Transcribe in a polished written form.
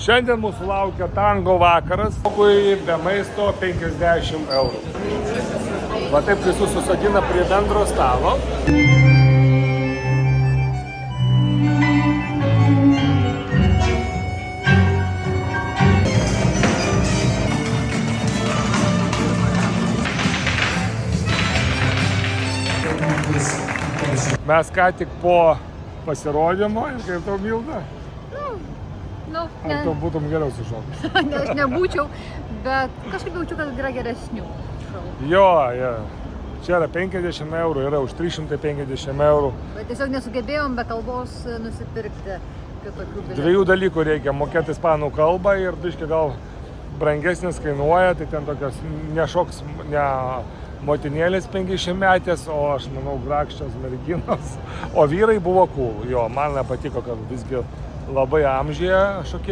Šiandien mūsų laukia tango vakaras, kui be maisto 50 eurų. Va taip visus susadina prie bendro stalo. Mes ką tik po pasirodymo ir kaip tau, Milda? Ar tu būtum geriau sušokus? Ne, aš nebūčiau, bet kažkaip jaučiu, kad yra geresnių šou. Jo. Čia yra 50 eurų, yra už 350 eurų. Bet tiesiog nesugebėjom be kalbos nusipirkti kitokių bilietų. Dviejų dalykų reikia mokėti ispanų kalbą ir biškai gal brangesnis kainuoja, tai ten tokios nešoks, ne motinėlės 50 metės, o aš manau grakščios merginos. O vyrai buvo cool. Jo, man nepatiko, kad visgi labai amžiuje šokė.